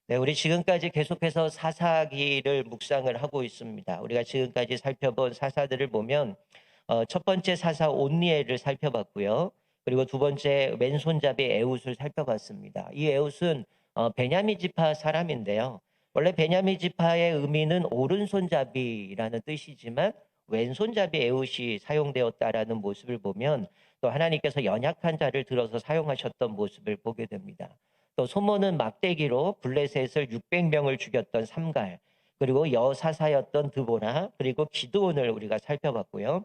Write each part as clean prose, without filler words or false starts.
네, 우리 지금까지 계속해서 사사기를 묵상을 하고 있습니다. 우리가 지금까지 살펴본 사사들을 보면 첫 번째 사사 온니엘을 살펴봤고요. 그리고 두 번째 왼손잡이 에훗을 살펴봤습니다. 이 에훗은 베냐민 지파 사람인데요. 원래 베냐민 지파의 의미는 오른손잡이라는 뜻이지만 왼손잡이 에훗이 사용되었다라는 모습을 보면 또 하나님께서 연약한 자를 들어서 사용하셨던 모습을 보게 됩니다. 또 소몬은 막대기로 블레셋을 600명을 죽였던 삼갈, 그리고 여사사였던 드보라, 그리고 기드온을 우리가 살펴봤고요.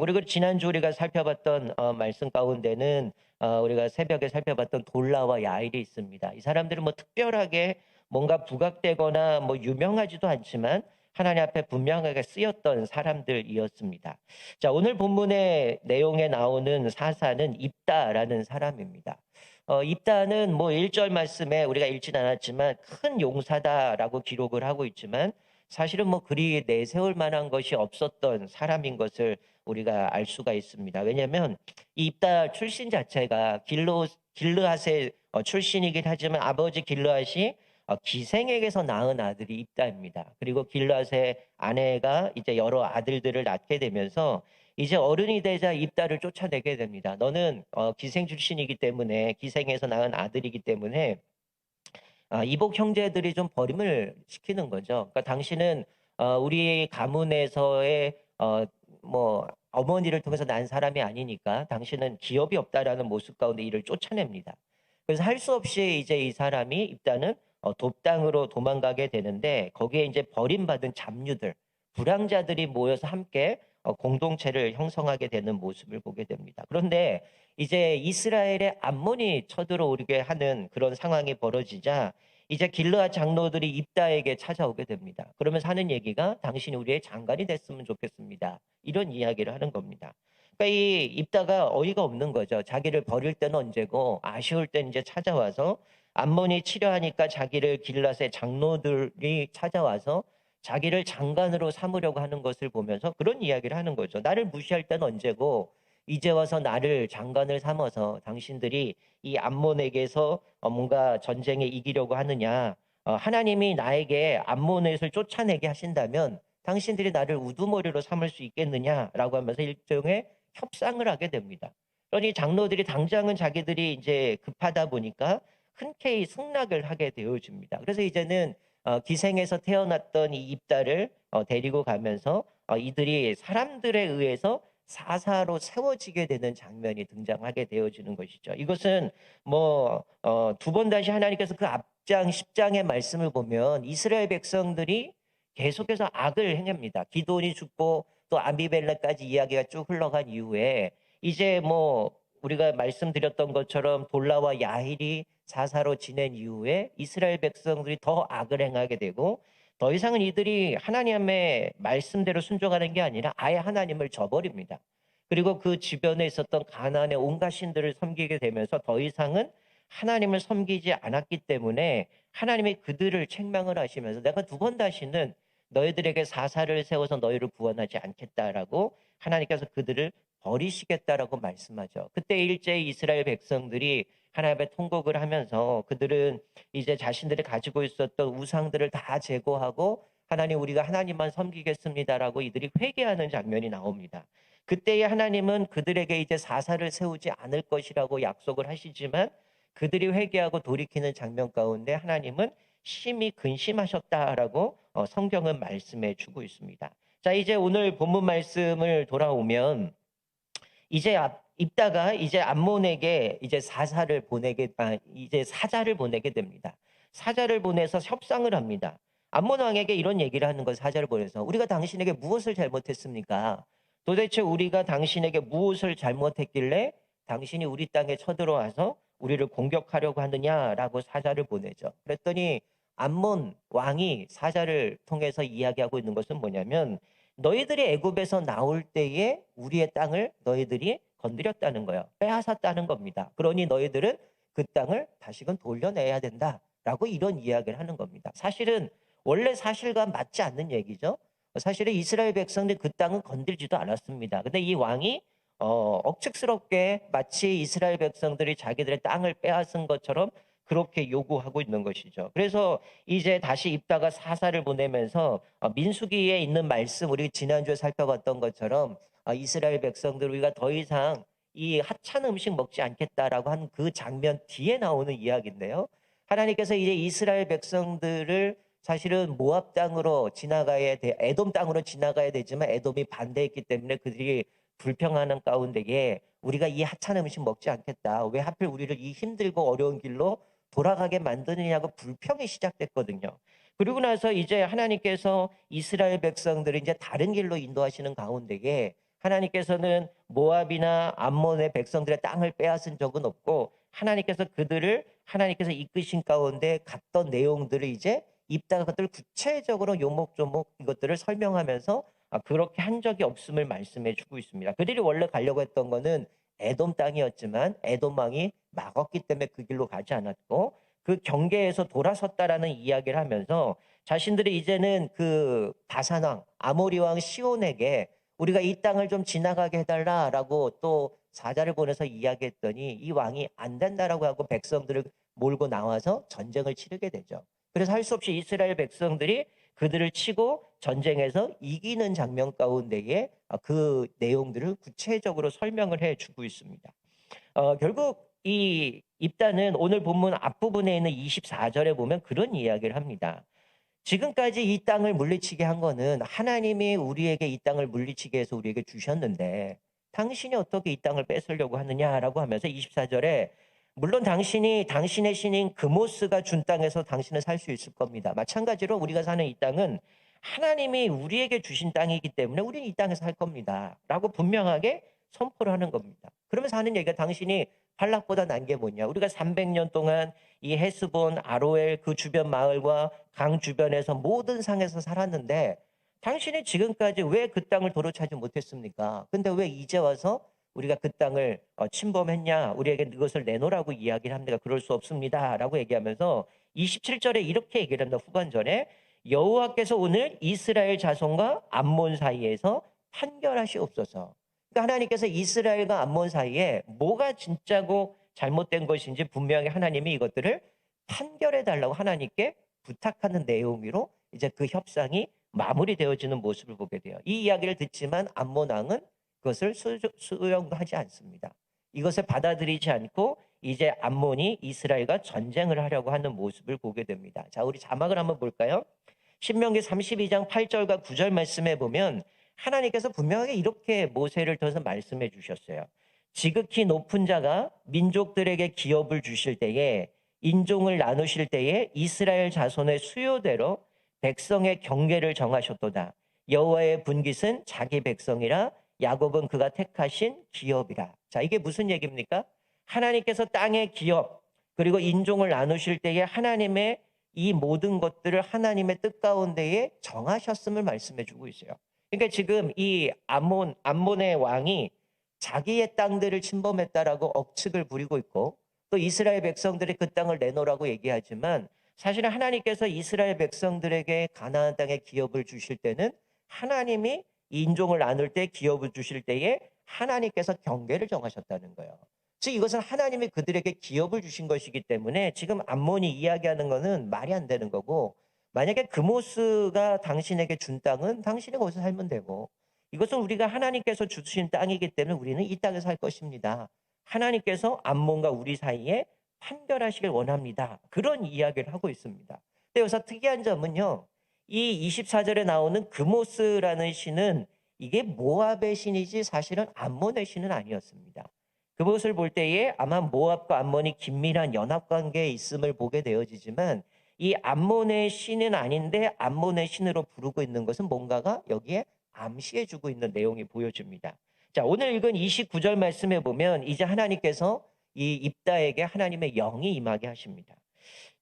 그리고 지난주 우리가 살펴봤던 말씀 가운데는 우리가 새벽에 살펴봤던 돌라와 야일이 있습니다. 이 사람들은 뭐 특별하게 뭔가 부각되거나 뭐 유명하지도 않지만 하나님 앞에 분명하게 쓰였던 사람들이었습니다. 자, 오늘 본문의 내용에 나오는 사사는 입다라는 사람입니다. 입다는 뭐 1절 말씀에 우리가 읽진 않았지만 큰 용사다라고 기록을 하고 있지만 사실은 뭐 그리 내세울 만한 것이 없었던 사람인 것을 우리가 알 수가 있습니다. 왜냐하면 이 입다 출신 자체가 길르앗의 출신이긴 하지만 아버지 길르앗이 기생에게서 낳은 아들이 입다입니다. 그리고 길르앗의 아내가 이제 여러 아들들을 낳게 되면서 이제 어른이 되자 입다를 쫓아내게 됩니다. 너는 기생 출신이기 때문에 기생에서 낳은 아들이기 때문에 이복 형제들이 좀 버림을 시키는 거죠. 그러니까 당신은 우리 가문에서의 뭐 어머니를 통해서 난 사람이 아니니까 당신은 기업이 없다라는 모습 가운데 이를 쫓아냅니다. 그래서 할 수 없이 이제 이 사람이 일단은 돕당으로 도망가게 되는데 거기에 이제 버림받은 잡류들, 불황자들이 모여서 함께 공동체를 형성하게 되는 모습을 보게 됩니다. 그런데 이제 이스라엘의 암몬이 쳐들어오게 하는 그런 상황이 벌어지자 이제 길르앗 장로들이 입다에게 찾아오게 됩니다. 그러면서 하는 얘기가 당신이 우리의 장관이 됐으면 좋겠습니다. 이런 이야기를 하는 겁니다. 그러니까 이 입다가 어이가 없는 거죠. 자기를 버릴 때는 언제고 아쉬울 때 이제 찾아와서 암몬이 치려하니까 자기를 길르앗의 장로들이 찾아와서 자기를 장관으로 삼으려고 하는 것을 보면서 그런 이야기를 하는 거죠. 나를 무시할 때는 언제고 이제 와서 나를 장관을 삼아서 당신들이 이 암몬에게서 뭔가 전쟁에 이기려고 하느냐. 하나님이 나에게 암몬을 쫓아내게 하신다면 당신들이 나를 우두머리로 삼을 수 있겠느냐라고 하면서 일종의 협상을 하게 됩니다. 그러니 장로들이 당장은 자기들이 이제 급하다 보니까 흔쾌히 승낙을 하게 되어집니다. 그래서 이제는 기생에서 태어났던 이 입다를 데리고 가면서 이들이 사람들에 의해서 사사로 세워지게 되는 장면이 등장하게 되어지는 것이죠. 이것은 뭐 두 번 다시 하나님께서 그 앞장 10장의 말씀을 보면 이스라엘 백성들이 계속해서 악을 행합니다. 기드온이 죽고 또 아비멜렉까지 이야기가 쭉 흘러간 이후에 이제 뭐 우리가 말씀드렸던 것처럼 돌라와 야힐이 사사로 지낸 이후에 이스라엘 백성들이 더 악을 행하게 되고 더 이상은 이들이 하나님의 말씀대로 순종하는 게 아니라 아예 하나님을 저버립니다. 그리고 그 주변에 있었던 가나안의 온갖 신들을 섬기게 되면서 더 이상은 하나님을 섬기지 않았기 때문에 하나님이 그들을 책망을 하시면서 내가 두 번 다시는 너희들에게 사사를 세워서 너희를 구원하지 않겠다라고 하나님께서 그들을 버리시겠다라고 말씀하죠. 그때 일제히 이스라엘 백성들이 하나님의 통곡을 하면서 그들은 이제 자신들이 가지고 있었던 우상들을 다 제거하고 하나님 우리가 하나님만 섬기겠습니다라고 이들이 회개하는 장면이 나옵니다. 그때에 하나님은 그들에게 이제 사사를 세우지 않을 것이라고 약속을 하시지만 그들이 회개하고 돌이키는 장면 가운데 하나님은 심히 근심하셨다라고 성경은 말씀해 주고 있습니다. 자, 이제 오늘 본문 말씀을 돌아오면 이제 입다가 이제 암몬에게 이제 이제 사자를 보내게 됩니다. 사자를 보내서 협상을 합니다. 암몬 왕에게 이런 얘기를 하는 거예요. 사자를 보내서 우리가 당신에게 무엇을 잘못했습니까? 도대체 우리가 당신에게 무엇을 잘못했길래 당신이 우리 땅에 쳐들어와서 우리를 공격하려고 하느냐라고 사자를 보내죠. 그랬더니 암몬 왕이 사자를 통해서 이야기하고 있는 것은 뭐냐면 너희들이 애굽에서 나올 때에 우리의 땅을 너희들이 건드렸다는 거예요. 빼앗았다는 겁니다. 그러니 너희들은 그 땅을 다시금 돌려내야 된다라고 이런 이야기를 하는 겁니다. 사실은 원래 사실과 맞지 않는 얘기죠. 사실은 이스라엘 백성들이 그 땅은 건들지도 않았습니다. 근데 이 왕이 억측스럽게 마치 이스라엘 백성들이 자기들의 땅을 빼앗은 것처럼 그렇게 요구하고 있는 것이죠. 그래서 이제 다시 입다가 사사를 보내면서 민수기에 있는 말씀, 우리 지난주에 살펴봤던 것처럼 이스라엘 백성들 우리가 더 이상 이 하찮은 음식 먹지 않겠다라고 한 그 장면 뒤에 나오는 이야기인데요. 하나님께서 이제 이스라엘 백성들을 사실은 모압 땅으로 에돔 땅으로 지나가야 되지만 에돔이 반대했기 때문에 그들이 불평하는 가운데에 우리가 이 하찮은 음식 먹지 않겠다. 왜 하필 우리를 이 힘들고 어려운 길로 돌아가게 만드느냐고 불평이 시작됐거든요. 그리고 나서 이제 하나님께서 이스라엘 백성들을 이제 다른 길로 인도하시는 가운데에 하나님께서는 모압이나 암몬의 백성들의 땅을 빼앗은 적은 없고 하나님께서 이끄신 가운데 갔던 내용들을 이제 입다가 그것들을 구체적으로 요목조목 이것들을 설명하면서 그렇게 한 적이 없음을 말씀해 주고 있습니다. 그들이 원래 가려고 했던 거는 에돔 땅이었지만 에돔 왕이 막았기 때문에 그 길로 가지 않았고 그 경계에서 돌아섰다라는 이야기를 하면서 자신들이 이제는 그 바산 왕 아모리 왕 시온에게 우리가 이 땅을 좀 지나가게 해달라라고 또 사자를 보내서 이야기했더니 이 왕이 안 된다라고 하고 백성들을 몰고 나와서 전쟁을 치르게 되죠. 그래서 할 수 없이 이스라엘 백성들이 그들을 치고 전쟁에서 이기는 장면 가운데에 그 내용들을 구체적으로 설명을 해주고 있습니다. 결국 이 입다는 오늘 본문 앞부분에 있는 24절에 보면 그런 이야기를 합니다. 지금까지 이 땅을 물리치게 한 거는 하나님이 우리에게 이 땅을 물리치게 해서 우리에게 주셨는데 당신이 어떻게 이 땅을 뺏으려고 하느냐라고 하면서 24절에 물론 당신의 신인 그모스가 준 땅에서 당신은 살 수 있을 겁니다. 마찬가지로 우리가 사는 이 땅은 하나님이 우리에게 주신 땅이기 때문에 우리는 이 땅에서 살 겁니다. 라고 분명하게 선포를 하는 겁니다. 그러면서 하는 얘기가 당신이 발락보다 난 게 뭐냐. 우리가 300년 동안 이 헤스본, 아로엘 그 주변 마을과 강 주변에서 모든 상에서 살았는데 당신이 지금까지 왜 그 땅을 도로 차지 못했습니까? 근데 왜 이제 와서 우리가 그 땅을 침범했냐? 우리에게 그것을 내놓으라고 이야기를 합니다. 그럴 수 없습니다. 라고 얘기하면서 27절에 이렇게 얘기를 합니다. 후반절에 여호와께서 오늘 이스라엘 자손과 암몬 사이에서 판결하시옵소서. 그러니까 하나님께서 이스라엘과 암몬 사이에 뭐가 진짜고 잘못된 것인지 분명히 하나님이 이것들을 판결해 달라고 하나님께 부탁하는 내용으로 이제 그 협상이 마무리되어지는 모습을 보게 돼요. 이 이야기를 듣지만 암몬 왕은 그것을 수용하지 않습니다. 이것을 받아들이지 않고 이제 암몬이 이스라엘과 전쟁을 하려고 하는 모습을 보게 됩니다. 자, 우리 자막을 한번 볼까요? 신명기 32장 8절과 9절 말씀에 보면 하나님께서 분명하게 이렇게 모세를 통해서 말씀해 주셨어요. 지극히 높은 자가 민족들에게 기업을 주실 때에 인종을 나누실 때에 이스라엘 자손의 수요대로 백성의 경계를 정하셨도다. 여호와의 분깃은 자기 백성이라 야곱은 그가 택하신 기업이라. 자, 이게 무슨 얘기입니까? 하나님께서 땅의 기업 그리고 인종을 나누실 때에 하나님의 이 모든 것들을 하나님의 뜻 가운데에 정하셨음을 말씀해 주고 있어요. 그러니까 지금 이 암몬의 왕이 자기의 땅들을 침범했다라고 억측을 부리고 있고 또 이스라엘 백성들이 그 땅을 내놓으라고 얘기하지만 사실은 하나님께서 이스라엘 백성들에게 가나안 땅에 기업을 주실 때는 하나님이 인종을 나눌 때 기업을 주실 때에 하나님께서 경계를 정하셨다는 거예요. 즉 이것은 하나님이 그들에게 기업을 주신 것이기 때문에 지금 암몬이 이야기하는 것은 말이 안 되는 거고 만약에 그모스가 당신에게 준 땅은 당신이 거기서 살면 되고 이것은 우리가 하나님께서 주신 땅이기 때문에 우리는 이 땅에 살 것입니다. 하나님께서 암몬과 우리 사이에 판결하시길 원합니다. 그런 이야기를 하고 있습니다. 근데 여기서 특이한 점은요. 이 24절에 나오는 그모스라는 신은 이게 모압의 신이지 사실은 암몬의 신은 아니었습니다. 그것을 볼 때에 아마 모압과 암몬이 긴밀한 연합관계에 있음을 보게 되어지지만 이 암몬의 신은 아닌데 암몬의 신으로 부르고 있는 것은 뭔가가 여기에 암시해주고 있는 내용이 보여집니다. 자, 오늘 읽은 29절 말씀에 보면 이제 하나님께서 이 입다에게 하나님의 영이 임하게 하십니다.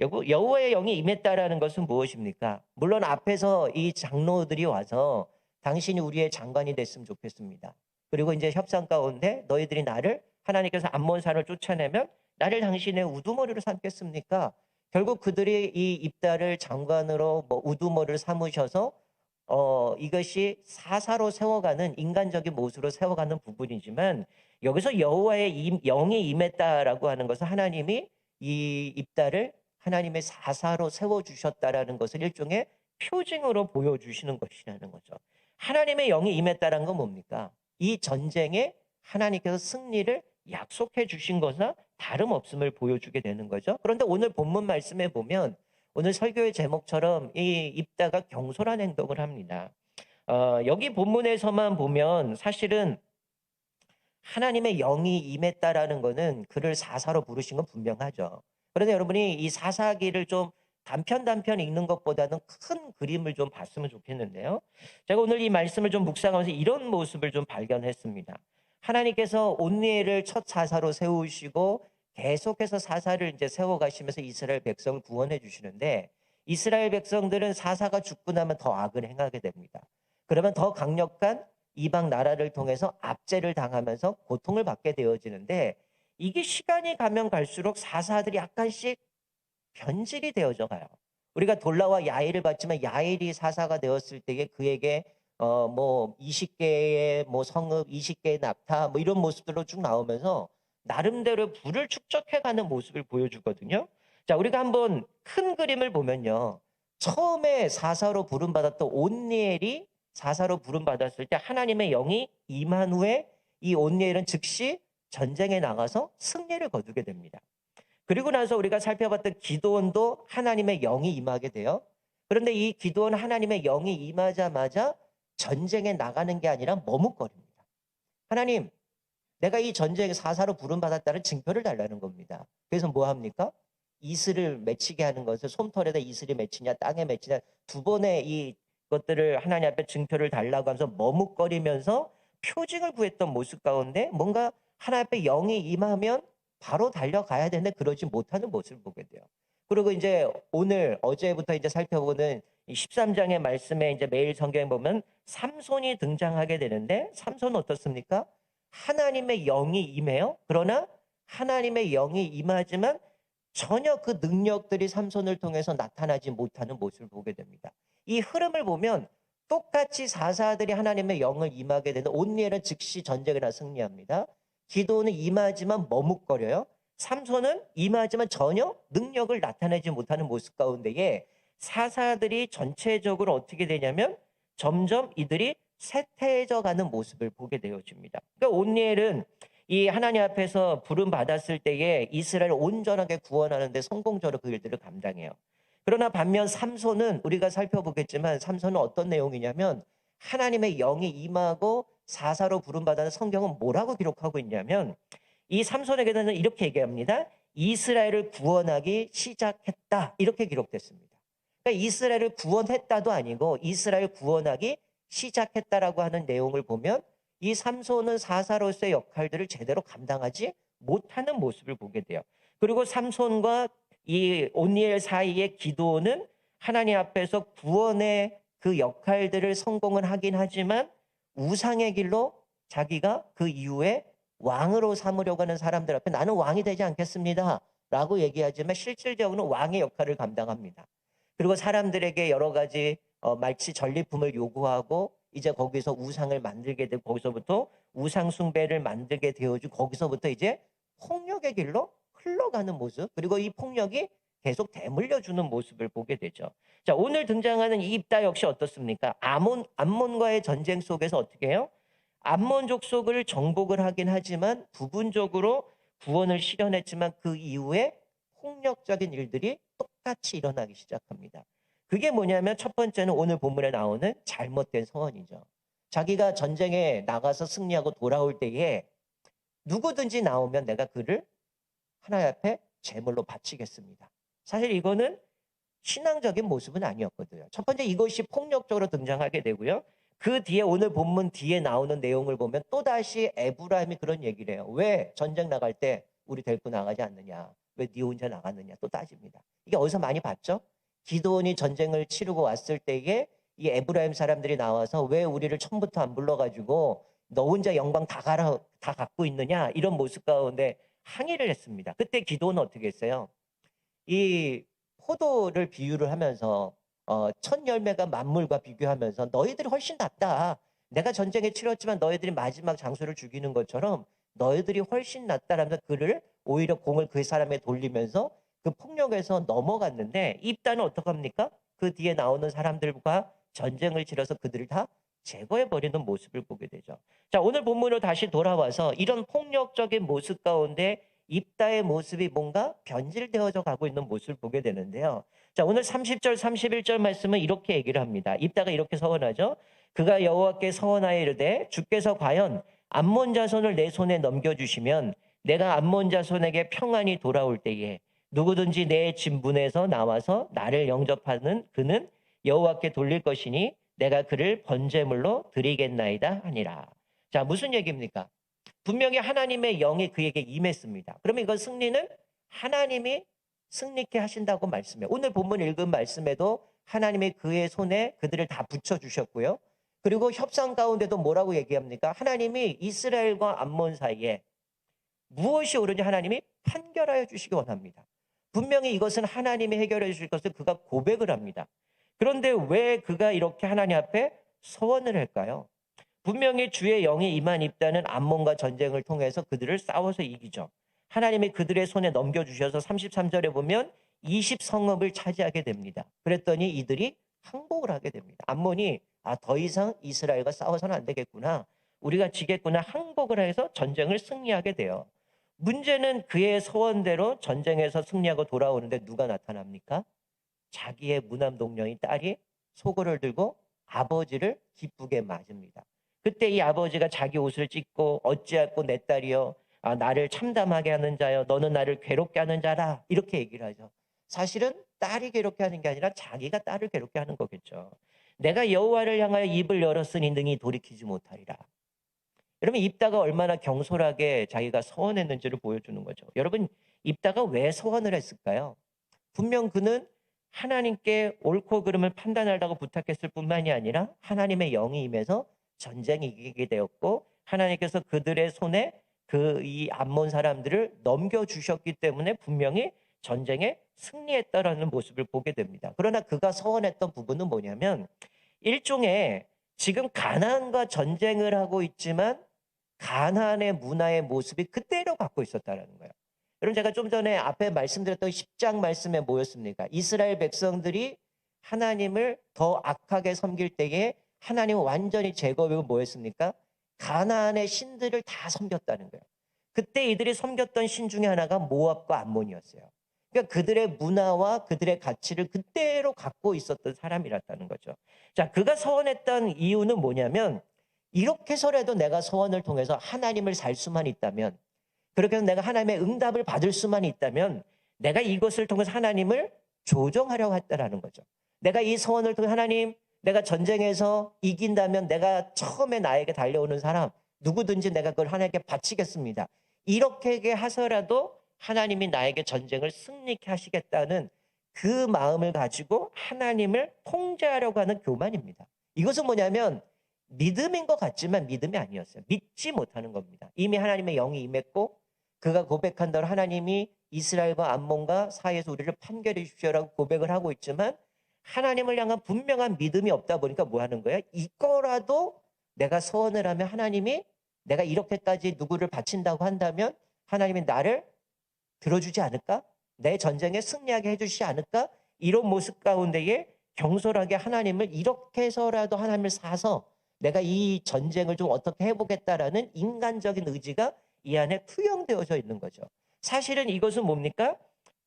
여호와의 영이 임했다라는 것은 무엇입니까? 물론 앞에서 이 장로들이 와서 당신이 우리의 장관이 됐으면 좋겠습니다. 그리고 이제 협상 가운데 너희들이 하나님께서 암몬산을 쫓아내면 나를 당신의 우두머리로 삼겠습니까? 결국 그들이 이 입다를 장관으로 우두머리를 삼으셔서 이것이 사사로 세워가는 인간적인 모습으로 세워가는 부분이지만 여기서 여호와의 영이 임했다라고 하는 것은 하나님이 이 입다를 하나님의 사사로 세워주셨다라는 것을 일종의 표징으로 보여주시는 것이라는 거죠. 하나님의 영이 임했다는 건 뭡니까? 이 전쟁에 하나님께서 승리를 약속해 주신 것과 다름없음을 보여주게 되는 거죠. 그런데 오늘 본문 말씀에 보면 오늘 설교의 제목처럼 이 입다가 경솔한 행동을 합니다. 여기 본문에서만 보면 사실은 하나님의 영이 임했다라는 거는 그를 사사로 부르신 건 분명하죠. 그런데 여러분이 이 사사기를 좀 단편 읽는 것보다는 큰 그림을 좀 봤으면 좋겠는데요. 제가 오늘 이 말씀을 좀 묵상하면서 이런 모습을 좀 발견했습니다. 하나님께서 온니엘을 첫 사사로 세우시고 계속해서 사사를 이제 세워가시면서 이스라엘 백성을 구원해 주시는데 이스라엘 백성들은 사사가 죽고 나면 더 악을 행하게 됩니다. 그러면 더 강력한 이방 나라를 통해서 압제를 당하면서 고통을 받게 되어지는데 이게 시간이 가면 갈수록 사사들이 약간씩 변질이 되어져 가요. 우리가 돌라와 야일을 봤지만 야일이 사사가 되었을 때에 그에게 뭐 20개의 뭐 성읍, 20개의 낙타 뭐 이런 모습들로 쭉 나오면서 나름대로 부를 축적해가는 모습을 보여주거든요. 자, 우리가 한번 큰 그림을 보면요. 처음에 사사로 부름받았던 온니엘이 사사로 부름받았을 때 하나님의 영이 임한 후에 이 온니엘은 즉시 전쟁에 나가서 승리를 거두게 됩니다. 그리고 나서 우리가 살펴봤던 기드온도 하나님의 영이 임하게 돼요. 그런데 이 기드온 하나님의 영이 임하자마자 전쟁에 나가는 게 아니라 머뭇거립니다. 하나님, 내가 이 전쟁에 사사로 부름받았다는 증표를 달라는 겁니다. 그래서 뭐 합니까? 이슬을 맺히게 하는 것을 솜털에다 이슬이 맺히냐 땅에 맺히냐 두 번의 이 것들을 하나님 앞에 증표를 달라고 하면서 머뭇거리면서 표징을 구했던 모습 가운데 뭔가 하나님 앞에 영이 임하면 바로 달려가야 되는데 그러지 못하는 모습을 보게 돼요. 그리고 이제 오늘 어제부터 이제 살펴보는 이 13장의 말씀에 이제 매일 성경에 보면 삼손이 등장하게 되는데 삼손은 어떻습니까? 하나님의 영이 임해요. 그러나 하나님의 영이 임하지만 전혀 그 능력들이 삼손을 통해서 나타나지 못하는 모습을 보게 됩니다. 이 흐름을 보면 똑같이 사사들이 하나님의 영을 임하게 되는 온니엘은 즉시 전쟁이나 승리합니다. 기도는 임하지만 머뭇거려요. 삼손은 임하지만 전혀 능력을 나타내지 못하는 모습 가운데에 사사들이 전체적으로 어떻게 되냐면 점점 이들이 쇠퇴해져 가는 모습을 보게 되어집니다. 그러니까 온니엘은 이 하나님 앞에서 부름 받았을 때에 이스라엘을 온전하게 구원하는 데 성공적으로 그 일들을 감당해요. 그러나 반면 삼손은 우리가 살펴보겠지만 삼손은 어떤 내용이냐면 하나님의 영이 임하고 사사로 부름받아는 성경은 뭐라고 기록하고 있냐면 이 삼손에게는 이렇게 얘기합니다. 이스라엘을 구원하기 시작했다. 이렇게 기록됐습니다. 그러니까 이스라엘을 구원했다도 아니고 이스라엘 구원하기 시작했다라고 하는 내용을 보면 이 삼손은 사사로서의 역할들을 제대로 감당하지 못하는 모습을 보게 돼요. 그리고 삼손과 이 온니엘 사이의 기도는 하나님 앞에서 구원의 그 역할들을 성공을 하긴 하지만 우상의 길로 자기가 그 이후에 왕으로 삼으려고 하는 사람들 앞에 나는 왕이 되지 않겠습니다 라고 얘기하지만 실질적으로는 왕의 역할을 감당합니다. 그리고 사람들에게 여러 가지 말치 전리품을 요구하고 이제 거기서 우상을 만들게 되고 거기서부터 우상 숭배를 만들게 되어지고 거기서부터 이제 폭력의 길로 흘러가는 모습 그리고 이 폭력이 계속 대물려주는 모습을 보게 되죠. 자, 오늘 등장하는 이 입다 역시 어떻습니까? 암몬과의 전쟁 속에서 어떻게 해요? 암몬 족속을 정복을 하긴 하지만 부분적으로 구원을 실현했지만 그 이후에 폭력적인 일들이 똑같이 일어나기 시작합니다. 그게 뭐냐면 첫 번째는 오늘 본문에 나오는 잘못된 서원이죠. 자기가 전쟁에 나가서 승리하고 돌아올 때에 누구든지 나오면 내가 그를 하나님 앞에 제물로 바치겠습니다. 사실 이거는 신앙적인 모습은 아니었거든요. 첫 번째 이것이 폭력적으로 등장하게 되고요. 그 뒤에 오늘 본문 뒤에 나오는 내용을 보면 또다시 에브라임이 그런 얘기를 해요. 왜 전쟁 나갈 때 우리 데리고 나가지 않느냐? 왜 네 혼자 나갔느냐? 또 따집니다. 이게 어디서 많이 봤죠? 기드온이 전쟁을 치르고 왔을 때에 이 에브라임 사람들이 나와서 왜 우리를 처음부터 안 불러가지고 너 혼자 영광 다 갖고 있느냐? 이런 모습 가운데 항의를 했습니다. 그때 기드온은 어떻게 했어요? 이 포도를 비유를 하면서 첫 열매가 만물과 비교하면서 너희들이 훨씬 낫다. 내가 전쟁에 치렀지만 너희들이 마지막 장수를 죽이는 것처럼 너희들이 훨씬 낫다라면서 그를 오히려 공을 그 사람에 돌리면서 그 폭력에서 넘어갔는데 입다는 어떡합니까? 그 뒤에 나오는 사람들과 전쟁을 치러서 그들을 다 제거해버리는 모습을 보게 되죠. 자, 오늘 본문으로 다시 돌아와서 이런 폭력적인 모습 가운데 입다의 모습이 뭔가 변질되어져 가고 있는 모습을 보게 되는데요. 자, 오늘 30절, 31절 말씀은 이렇게 얘기를 합니다. 입다가 이렇게 서원하죠. 그가 여호와께 서원하여 이르되 주께서 과연 암몬 자손을 내 손에 넘겨주시면 내가 암몬 자손에게 평안히 돌아올 때에 누구든지 내 진분에서 나와서 나를 영접하는 그는 여호와께 돌릴 것이니 내가 그를 번제물로 드리겠나이다 하니라. 자, 무슨 얘기입니까? 분명히 하나님의 영이 그에게 임했습니다. 그러면 이건 승리는 하나님이 승리케 하신다고 말씀해요. 오늘 본문 읽은 말씀에도 하나님이 그의 손에 그들을 다 붙여주셨고요. 그리고 협상 가운데도 뭐라고 얘기합니까? 하나님이 이스라엘과 암몬 사이에 무엇이 옳은지 하나님이 판결하여 주시기 원합니다. 분명히 이것은 하나님이 해결해 주실 것을 그가 고백을 합니다. 그런데 왜 그가 이렇게 하나님 앞에 서원을 할까요? 분명히 주의 영이 임한 입다는 암몬과 전쟁을 통해서 그들을 싸워서 이기죠. 하나님이 그들의 손에 넘겨주셔서 33절에 보면 20성읍을 차지하게 됩니다. 그랬더니 이들이 항복을 하게 됩니다. 암몬이 더 이상 이스라엘과 싸워서는 안 되겠구나. 우리가 지겠구나. 항복을 해서 전쟁을 승리하게 돼요. 문제는 그의 소원대로 전쟁에서 승리하고 돌아오는데 누가 나타납니까? 자기의 무남동녀인 딸이 소고를 들고 아버지를 기쁘게 맞습니다. 그때 이 아버지가 자기 옷을 찢고 어찌하고 내 딸이여 나를 참담하게 하는 자여 너는 나를 괴롭게 하는 자라 이렇게 얘기를 하죠. 사실은 딸이 괴롭게 하는 게 아니라 자기가 딸을 괴롭게 하는 거겠죠. 내가 여호와를 향하여 입을 열었으니 능히 돌이키지 못하리라. 여러분 입다가 얼마나 경솔하게 자기가 서원했는지를 보여주는 거죠. 여러분 입다가 왜 서원을 했을까요? 분명 그는 하나님께 옳고 그름을 판단하라고 부탁했을 뿐만이 아니라 하나님의 영이 임해서 전쟁이 이기게 되었고 하나님께서 그들의 손에 이 암몬 사람들을 넘겨주셨기 때문에 분명히 전쟁에 승리했다라는 모습을 보게 됩니다. 그러나 그가 서원했던 부분은 뭐냐면 일종의 지금 가나안과 전쟁을 하고 있지만 가나안의 문화의 모습이 그대로 갖고 있었다는 거예요. 여러분 제가 좀 전에 앞에 말씀드렸던 10장 말씀에 뭐였습니까? 이스라엘 백성들이 하나님을 더 악하게 섬길 때에 하나님은 완전히 제거하고 뭐였습니까? 가나안의 신들을 다 섬겼다는 거예요. 그때 이들이 섬겼던 신 중에 하나가 모압과 암몬이었어요. 그러니까 그들의 문화와 그들의 가치를 그대로 갖고 있었던 사람이랐다는 거죠. 자, 그가 서원했던 이유는 뭐냐면 이렇게 해서라도 내가 서원을 통해서 하나님을 살 수만 있다면 그렇게 해서 내가 하나님의 응답을 받을 수만 있다면 내가 이것을 통해서 하나님을 조정하려고 했다라는 거죠. 내가 이 서원을 통해 하나님 내가 전쟁에서 이긴다면 내가 처음에 나에게 달려오는 사람 누구든지 내가 그걸 하나님께 바치겠습니다. 이렇게 하서라도 하나님이 나에게 전쟁을 승리케 하시겠다는 그 마음을 가지고 하나님을 통제하려고 하는 교만입니다. 이것은 뭐냐면 믿음인 것 같지만 믿음이 아니었어요. 믿지 못하는 겁니다. 이미 하나님의 영이 임했고 그가 고백한 대로 하나님이 이스라엘과 암몬과 사이에서 우리를 판결해 주십시오라고 고백을 하고 있지만 하나님을 향한 분명한 믿음이 없다 보니까 뭐 하는 거예요? 이거라도 내가 서원을 하면 하나님이 내가 이렇게까지 누구를 바친다고 한다면 하나님이 나를 들어주지 않을까? 내 전쟁에 승리하게 해주시지 않을까? 이런 모습 가운데에 경솔하게 하나님을 이렇게 해서라도 하나님을 사서 내가 이 전쟁을 좀 어떻게 해보겠다라는 인간적인 의지가 이 안에 투영되어져 있는 거죠. 사실은 이것은 뭡니까?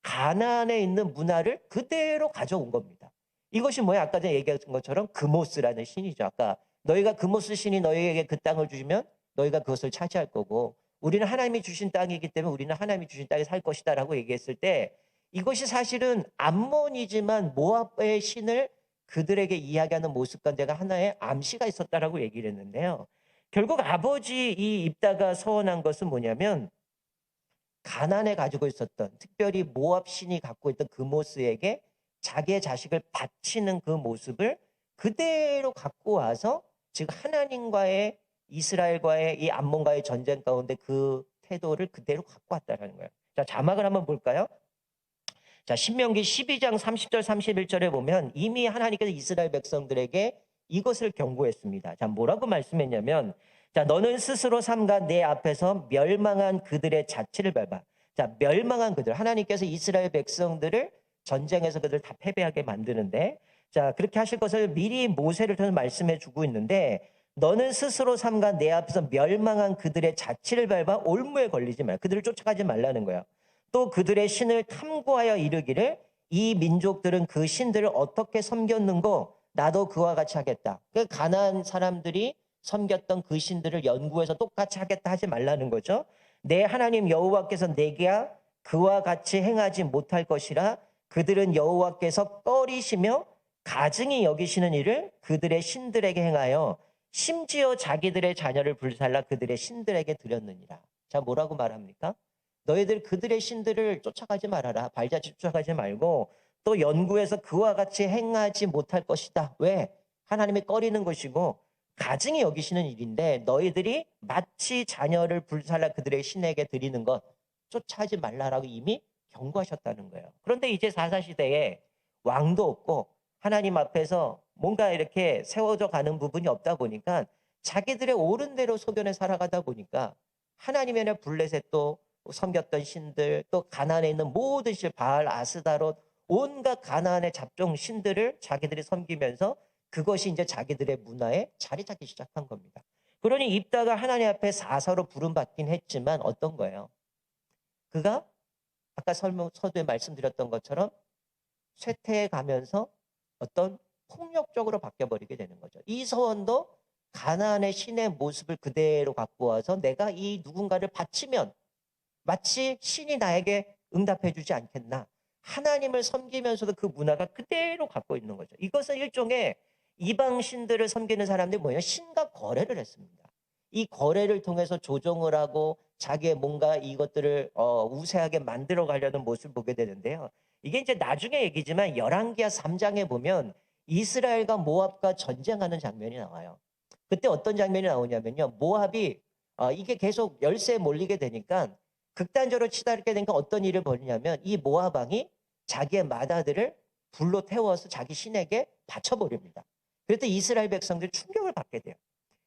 가나안에 있는 문화를 그대로 가져온 겁니다. 이것이 뭐야? 아까 전에 얘기했던 것처럼 그모스라는 신이죠. 아까 너희가 그모스 신이 너희에게 그 땅을 주시면 너희가 그것을 차지할 거고 우리는 하나님이 주신 땅이기 때문에 우리는 하나님이 주신 땅에 살 것이다 라고 얘기했을 때 이것이 사실은 암몬이지만 모압의 신을 그들에게 이야기하는 모습 가운데가 하나의 암시가 있었다라고 얘기를 했는데요. 결국 아버지 이 입다가 서원한 것은 뭐냐면 가나안에 가지고 있었던 특별히 모압 신이 갖고 있던 그모스에게 자기의 자식을 바치는 그 모습을 그대로 갖고 와서 지금 하나님과의 이스라엘과의 이 암몬과의 전쟁 가운데 그 태도를 그대로 갖고 왔다는 거예요. 자, 자막을 한번 볼까요? 자, 신명기 12장 30절 31절에 보면 이미 하나님께서 이스라엘 백성들에게 이것을 경고했습니다. 자, 뭐라고 말씀했냐면 자, 너는 스스로 삼가 내 앞에서 멸망한 그들의 자취를 밟아. 자, 멸망한 그들. 하나님께서 이스라엘 백성들을 전쟁에서 그들 다 패배하게 만드는데, 자, 그렇게 하실 것을 미리 모세를 통해 말씀해 주고 있는데, 너는 스스로 삼가 내 앞에서 멸망한 그들의 자취를 밟아 올무에 걸리지 말라. 그들을 쫓아가지 말라는 거야. 또 그들의 신을 탐구하여 이르기를 이 민족들은 그 신들을 어떻게 섬겼는고 나도 그와 같이 하겠다. 그 가나안 사람들이 섬겼던 그 신들을 연구해서 똑같이 하겠다 하지 말라는 거죠. 내 하나님 여호와께서 내게 그와 같이 행하지 못할 것이라 그들은 여호와께서 꺼리시며 가증히 여기시는 일을 그들의 신들에게 행하여 심지어 자기들의 자녀를 불살라 그들의 신들에게 드렸느니라. 자, 뭐라고 말합니까? 너희들 그들의 신들을 쫓아가지 말아라. 발자취 쫓아가지 말고 또 연구해서 그와 같이 행하지 못할 것이다. 왜? 하나님이 꺼리는 것이고 가증히 여기시는 일인데 너희들이 마치 자녀를 불살라 그들의 신에게 드리는 것 쫓아하지 말라라고 이미 경고하셨다는 거예요. 그런데 이제 사사시대에 왕도 없고 하나님 앞에서 뭔가 이렇게 세워져 가는 부분이 없다 보니까 자기들의 옳은 대로 소견에 살아가다 보니까 하나님의 날 블레셋도 섬겼던 신들 또 가나안에 있는 모든 신 바알 아스다롯 온갖 가나안의 잡종 신들을 자기들이 섬기면서 그것이 이제 자기들의 문화에 자리 잡기 시작한 겁니다. 그러니 입다가 하나님 앞에 사사로 부름받긴 했지만 어떤 거예요? 그가 아까 서두에 말씀드렸던 것처럼 쇠퇴해 가면서 어떤 폭력적으로 바뀌어버리게 되는 거죠. 이 서원도 가나안의 신의 모습을 그대로 갖고 와서 내가 이 누군가를 바치면 마치 신이 나에게 응답해 주지 않겠나. 하나님을 섬기면서도 그 문화가 그대로 갖고 있는 거죠. 이것은 일종의 이방 신들을 섬기는 사람들이 뭐예요? 신과 거래를 했습니다. 이 거래를 통해서 조종을 하고 자기의 뭔가 이것들을 우세하게 만들어 가려는 모습을 보게 되는데요. 이게 이제 나중에 얘기지만 열왕기하 3장에 보면 이스라엘과 모압과 전쟁하는 장면이 나와요. 그때 어떤 장면이 나오냐면요. 모압이 이게 계속 열세에 몰리게 되니까 극단적으로 치달게 되니까 어떤 일을 벌이냐면 이 모압 왕이 자기의 맏아들을 불로 태워서 자기 신에게 바쳐버립니다. 그랬더니 이스라엘 백성들이 충격을 받게 돼요.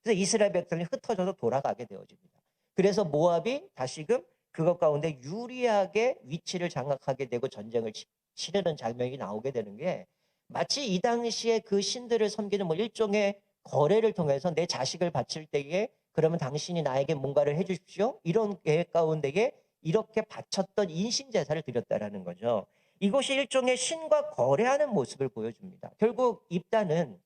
그래서 이스라엘 백성이 흩어져서 돌아가게 되어집니다. 그래서 모압이 다시금 그것 가운데 유리하게 위치를 장악하게 되고 전쟁을 치르는 장면이 나오게 되는 게 마치 이 당시에 그 신들을 섬기는 뭐 일종의 거래를 통해서 내 자식을 바칠 때에 그러면 당신이 나에게 뭔가를 해주십시오. 이런 계획 가운데에 이렇게 바쳤던 인신제사를 드렸다라는 거죠. 이것이 일종의 신과 거래하는 모습을 보여줍니다. 결국 입다는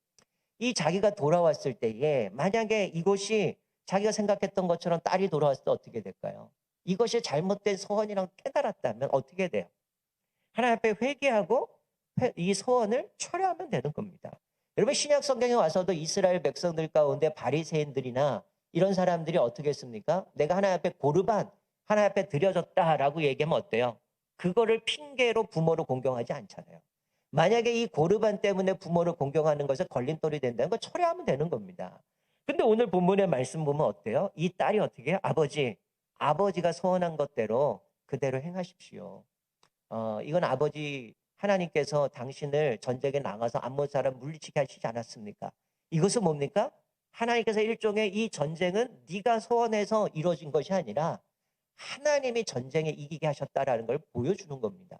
이 자기가 돌아왔을 때에 만약에 이것이 자기가 생각했던 것처럼 딸이 돌아왔을 때 어떻게 될까요? 이것이 잘못된 서원이라고 깨달았다면 어떻게 돼요? 하나님 앞에 회개하고 이 서원을 철회하면 되는 겁니다. 여러분 신약 성경에 와서도 이스라엘 백성들 가운데 바리새인들이나 이런 사람들이 어떻게 했습니까? 내가 하나님 앞에 고르반 하나님 앞에 드려졌다라고 얘기하면 어때요? 그거를 핑계로 부모를 공경하지 않잖아요. 만약에 이 고르반 때문에 부모를 공경하는 것에 걸림돌이 된다는 걸 철회하면 되는 겁니다. 근데 오늘 본문의 말씀 보면 어때요? 이 딸이 어떻게 해요? 아버지가 소원한 것대로 그대로 행하십시오. 이건 아버지 하나님께서 당신을 전쟁에 나가서 암몬 사람 물리치게 하시지 않았습니까? 이것은 뭡니까? 하나님께서 일종의 이 전쟁은 네가 소원해서 이루어진 것이 아니라 하나님이 전쟁에 이기게 하셨다라는 걸 보여주는 겁니다.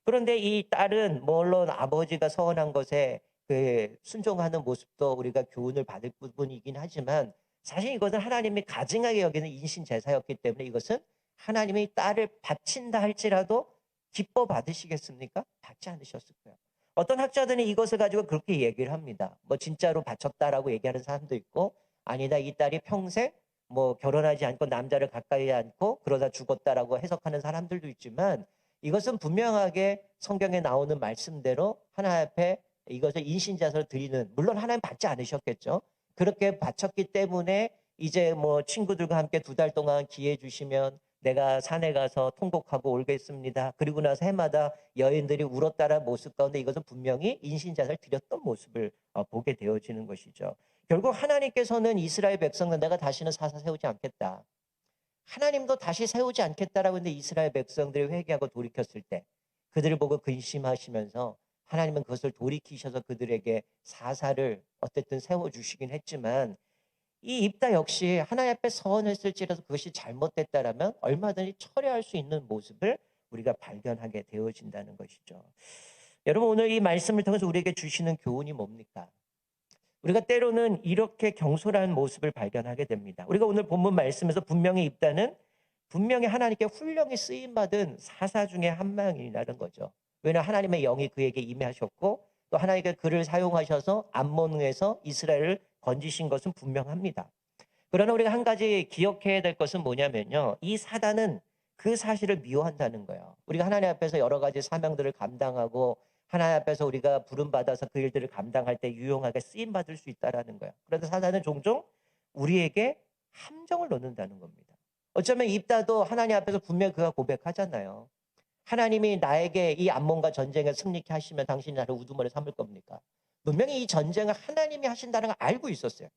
그런데 이 딸은 물론 아버지가 서원한 것에 그 순종하는 모습도 우리가 교훈을 받을 부분이긴 하지만 사실 이것은 하나님이 가증하게 여기는 인신제사였기 때문에 이것은 하나님이 딸을 바친다 할지라도 기뻐 받으시겠습니까? 받지 않으셨을 거예요. 어떤 학자들은 이것을 가지고 그렇게 얘기를 합니다. 뭐 진짜로 바쳤다라고 얘기하는 사람도 있고 아니다 이 딸이 평생 뭐 결혼하지 않고 남자를 가까이 않고 그러다 죽었다라고 해석하는 사람들도 있지만 이것은 분명하게 성경에 나오는 말씀대로 하나님 앞에 이것을 인신자서를 드리는 물론 하나님 받지 않으셨겠죠. 그렇게 바쳤기 때문에 이제 뭐 친구들과 함께 2달 동안 기회 주시면 내가 산에 가서 통곡하고 올겠습니다. 그리고 나서 해마다 여인들이 울었다라는 모습 가운데 이것은 분명히 인신자사를 드렸던 모습을 보게 되어지는 것이죠. 결국 하나님께서는 이스라엘 백성은 내가 다시는 사사 세우지 않겠다. 하나님도 다시 세우지 않겠다라고 했는데 이스라엘 백성들이 회개하고 돌이켰을 때 그들을 보고 근심하시면서 하나님은 그것을 돌이키셔서 그들에게 사사를 어쨌든 세워주시긴 했지만 이 입다 역시 하나님 앞에 서원했을지라도 그것이 잘못됐다라면 얼마든지 철회할 수 있는 모습을 우리가 발견하게 되어진다는 것이죠. 여러분, 오늘 이 말씀을 통해서 우리에게 주시는 교훈이 뭡니까? 우리가 때로는 이렇게 경솔한 모습을 발견하게 됩니다. 우리가 오늘 본문 말씀에서 분명히 입다는 분명히 하나님께 훌륭히 쓰임받은 사사 중에 한 명이라는 거죠. 왜냐하면 하나님의 영이 그에게 임하셨고 또 하나님께 그를 사용하셔서 암몬에서 이스라엘을 건지신 것은 분명합니다. 그러나 우리가 한 가지 기억해야 될 것은 뭐냐면요. 이 사단은 그 사실을 미워한다는 거예요. 우리가 하나님 앞에서 여러 가지 사명들을 감당하고 하나님 앞에서 우리가 부름받아서 그 일들을 감당할 때 유용하게 쓰임받을 수 있다는 거예요. 그런데 사단은 종종 우리에게 함정을 넣는다는 겁니다. 어쩌면 입다도 하나님 앞에서 분명히 그가 고백하잖아요. 하나님이 나에게 이 암몬과 전쟁에 승리케 하시면 당신이 나를 우두머리 삼을 겁니까? 분명히 이 전쟁을 하나님이 하신다는 걸 알고 있었어요.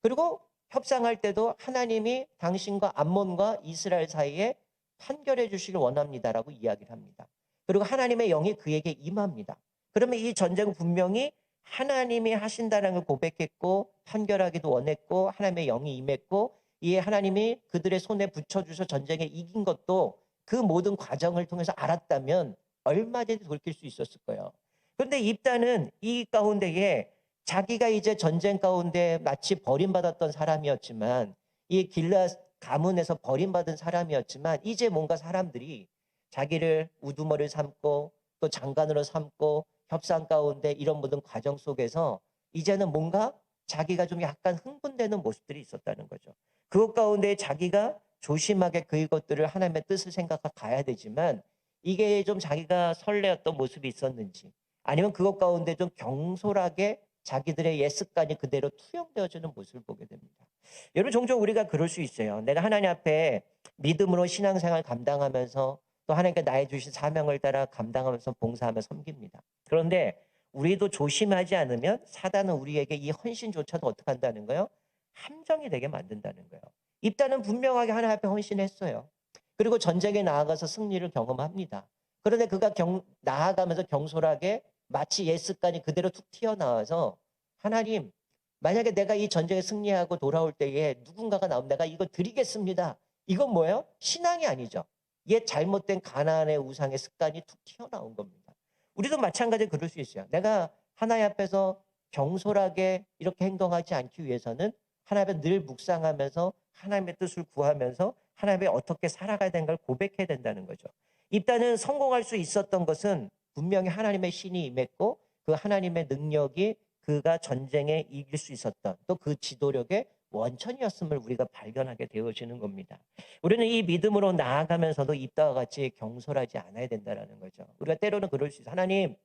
그리고 협상할 때도 하나님이 당신과 암몬과 이스라엘 사이에 판결해 주시길 원합니다라고 이야기를 합니다. 그리고 하나님의 영이 그에게 임합니다. 그러면 이 전쟁은 분명히 하나님이 하신다는 걸 고백했고 판결하기도 원했고 하나님의 영이 임했고 이에 하나님이 그들의 손에 붙여주셔 전쟁에 이긴 것도 그 모든 과정을 통해서 알았다면 얼마든지 돌이킬 수 있었을 거예요. 그런데 입다는 이 가운데에 자기가 이제 전쟁 가운데 마치 버림받았던 사람이었지만 이 길앗 가문에서 버림받은 사람이었지만 이제 뭔가 사람들이 자기를 우두머리를 삼고 또 장관으로 삼고 협상 가운데 이런 모든 과정 속에서 이제는 뭔가 자기가 좀 약간 흥분되는 모습들이 있었다는 거죠. 그것 가운데 자기가 조심하게 그것들을 하나님의 뜻을 생각하고 가야 되지만 이게 좀 자기가 설레었던 모습이 있었는지 아니면 그것 가운데 좀 경솔하게 자기들의 옛 습관이 그대로 투영되어지는 모습을 보게 됩니다. 여러분 종종 우리가 그럴 수 있어요. 내가 하나님 앞에 믿음으로 신앙생활 감당하면서 또 하나님께 나의 주신 사명을 따라 감당하면서 봉사하며 섬깁니다. 그런데 우리도 조심하지 않으면 사단은 우리에게 이 헌신조차도 어떻게 한다는 거예요? 함정이 되게 만든다는 거예요. 입다는 분명하게 하나님 앞에 헌신했어요. 그리고 전쟁에 나아가서 승리를 경험합니다. 그런데 그가 나아가면서 경솔하게 마치 옛 습관이 그대로 툭 튀어나와서 하나님 만약에 내가 이 전쟁에 승리하고 돌아올 때에 누군가가 나오면 내가 이거 드리겠습니다. 이건 뭐예요? 신앙이 아니죠. 옛 잘못된 가나안의 우상의 습관이 툭 튀어나온 겁니다. 우리도 마찬가지로 그럴 수 있어요. 내가 하나님 앞에서 경솔하게 이렇게 행동하지 않기 위해서는 하나님 앞에 늘 묵상하면서 하나님의 뜻을 구하면서 하나님의 어떻게 살아가야 되는 걸 고백해야 된다는 거죠. 입다는 성공할 수 있었던 것은 분명히 하나님의 신이 임했고 그 하나님의 능력이 그가 전쟁에 이길 수 있었던 또 그 지도력의 원천이었음을 우리가 발견하게 되어지는 겁니다. 우리는 이 믿음으로 나아가면서도 입다와 같이 경솔하지 않아야 된다는 거죠. 우리가 때로는 그럴 수 있어요. 하나님,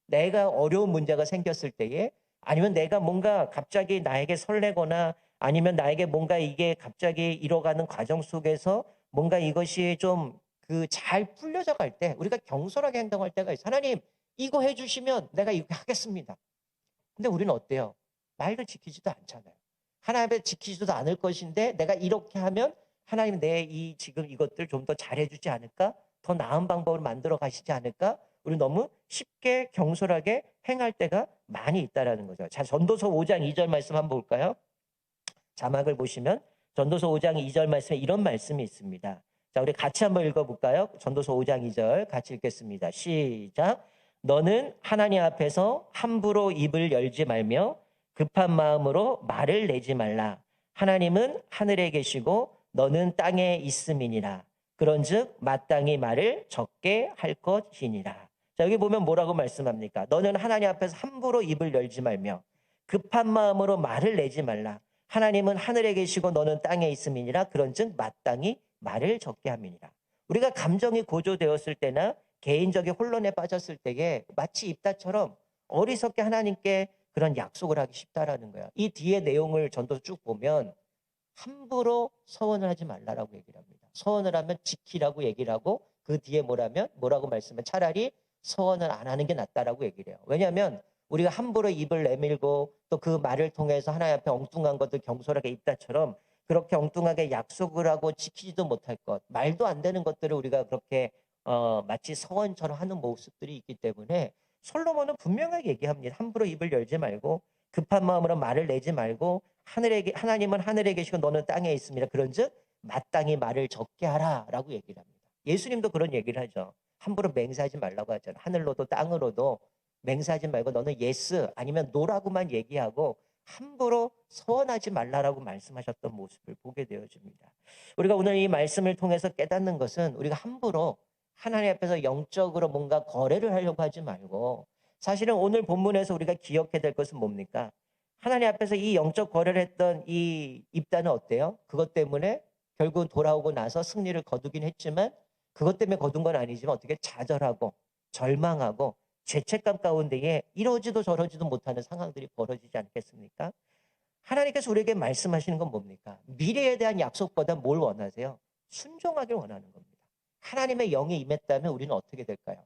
내가 어려운 문제가 생겼을 때에 아니면 내가 뭔가 갑자기 나에게 설레거나 아니면 나에게 뭔가 이게 갑자기 이뤄가는 과정 속에서 뭔가 이것이 좀 잘 풀려져 갈 때 우리가 경솔하게 행동할 때가 있어요. 하나님, 이거 해주시면 내가 이거 하겠습니다. 근데 우리는 어때요? 말도 지키지도 않잖아요. 하나님의 지키지도 않을 것인데 내가 이렇게 하면 하나님 내 지금 이것들 좀 더 잘해주지 않을까? 더 나은 방법을 만들어 가시지 않을까? 우리 너무 쉽게 경솔하게 행할 때가 많이 있다라는 거죠. 자, 전도서 5장 2절 말씀 한번 볼까요? 자막을 보시면 전도서 5장 2절 말씀에 이런 말씀이 있습니다. 자, 우리 같이 한번 읽어볼까요? 전도서 5장 2절 같이 읽겠습니다. 시작. 너는 하나님 앞에서 함부로 입을 열지 말며 급한 마음으로 말을 내지 말라. 하나님은 하늘에 계시고 너는 땅에 있음이니라. 그런즉 마땅히 말을 적게 할 것이니라. 자, 여기 보면 뭐라고 말씀합니까? 너는 하나님 앞에서 함부로 입을 열지 말며 급한 마음으로 말을 내지 말라. 하나님은 하늘에 계시고 너는 땅에 있음이니라. 그런즉 마땅히 말을 적게 함이니라. 우리가 감정이 고조되었을 때나 개인적인 혼란에 빠졌을 때에 마치 입다처럼 어리석게 하나님께 그런 약속을 하기 쉽다라는 거야. 이 뒤에 내용을 전도 쭉 보면 함부로 서원을 하지 말라라고 얘기를 합니다. 서원을 하면 지키라고 얘기를 하고 그 뒤에 뭐라고 말씀하면 차라리 서원을 안 하는 게 낫다라고 얘기를 해요. 왜냐하면 우리가 함부로 입을 내밀고 또 그 말을 통해서 하나님 앞에 엉뚱한 것들 경솔하게 입다처럼 그렇게 엉뚱하게 약속을 하고 지키지도 못할 것, 말도 안 되는 것들을 우리가 그렇게 마치 서원처럼 하는 모습들이 있기 때문에 솔로몬은 분명하게 얘기합니다. 함부로 입을 열지 말고 급한 마음으로 말을 내지 말고 하나님은 하늘에 계시고 너는 땅에 있습니다. 그런즉 마땅히 말을 적게 하라라고 얘기를 합니다. 예수님도 그런 얘기를 하죠. 함부로 맹세하지 말라고 하잖아요. 하늘로도 땅으로도 맹세하지 말고 너는 예스 아니면 노라고만 얘기하고 함부로 서원하지 말라라고 말씀하셨던 모습을 보게 되어집니다. 우리가 오늘 이 말씀을 통해서 깨닫는 것은 우리가 함부로 하나님 앞에서 영적으로 뭔가 거래를 하려고 하지 말고, 사실은 오늘 본문에서 우리가 기억해야 될 것은 뭡니까? 하나님 앞에서 이 영적 거래를 했던 이 입단은 어때요? 그것 때문에 결국은 돌아오고 나서 승리를 거두긴 했지만, 그것 때문에 거둔 건 아니지만 어떻게 좌절하고 절망하고 죄책감 가운데에 이러지도 저러지도 못하는 상황들이 벌어지지 않겠습니까? 하나님께서 우리에게 말씀하시는 건 뭡니까? 미래에 대한 약속보다 뭘 원하세요? 순종하길 원하는 겁니다. 하나님의 영이 임했다면 우리는 어떻게 될까요?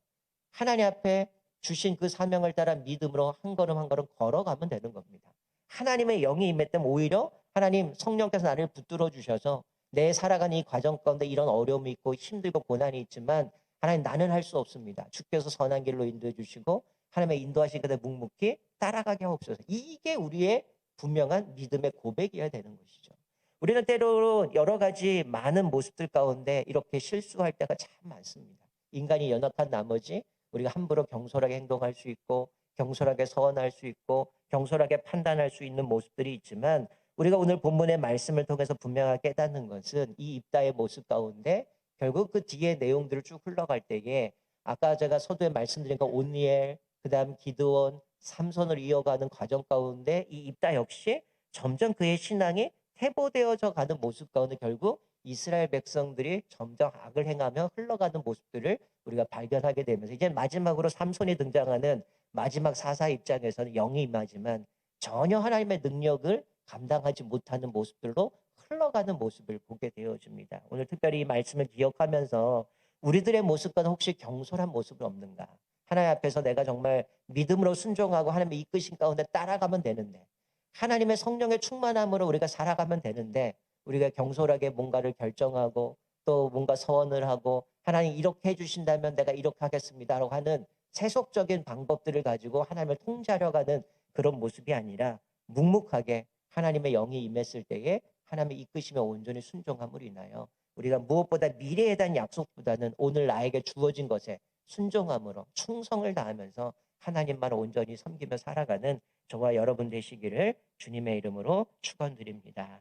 하나님 앞에 주신 그 사명을 따라 믿음으로 한 걸음 한 걸음 걸어가면 되는 겁니다. 하나님의 영이 임했다면 오히려 하나님 성령께서 나를 붙들어 주셔서 내 살아가는 이 과정 가운데 이런 어려움이 있고 힘들고 고난이 있지만, 하나님 나는 할 수 없습니다. 주께서 선한 길로 인도해 주시고 하나님의 인도하신 그대 묵묵히 따라가게 하옵소서. 이게 우리의 분명한 믿음의 고백이어야 되는 것이죠. 우리는 때로 여러 가지 많은 모습들 가운데 이렇게 실수할 때가 참 많습니다. 인간이 연약한 나머지 우리가 함부로 경솔하게 행동할 수 있고 경솔하게 서원할 수 있고 경솔하게 판단할 수 있는 모습들이 있지만, 우리가 오늘 본문의 말씀을 통해서 분명하게 깨닫는 것은 이 입다의 모습 가운데 결국 그 뒤에 내용들을 쭉 흘러갈 때에 아까 제가 서두에 말씀드린 그 온니엘, 그다음 기드온, 삼손을 이어가는 과정 가운데 이 입다 역시 점점 그의 신앙이 해보되어져 가는 모습 가운데 결국 이스라엘 백성들이 점점 악을 행하며 흘러가는 모습들을 우리가 발견하게 되면서, 이제 마지막으로 삼손이 등장하는 마지막 사사 입장에서는 영이 임하지만 전혀 하나님의 능력을 감당하지 못하는 모습들로 흘러가는 모습을 보게 되어집니다. 오늘 특별히 이 말씀을 기억하면서 우리들의 모습과는 혹시 경솔한 모습은 없는가? 하나님 앞에서 내가 정말 믿음으로 순종하고 하나님의 이끄신 가운데 따라가면 되는데, 하나님의 성령의 충만함으로 우리가 살아가면 되는데, 우리가 경솔하게 뭔가를 결정하고 또 뭔가 서원을 하고 하나님 이렇게 해주신다면 내가 이렇게 하겠습니다라고 하는 세속적인 방법들을 가지고 하나님을 통제하려고 하는 그런 모습이 아니라 묵묵하게 하나님의 영이 임했을 때에 하나님의 이끄심에 온전히 순종함으로 인하여 우리가 무엇보다 미래에 대한 약속보다는 오늘 나에게 주어진 것에 순종함으로 충성을 다하면서 하나님만 온전히 섬기며 살아가는 저와 여러분 되시기를 주님의 이름으로 축원드립니다.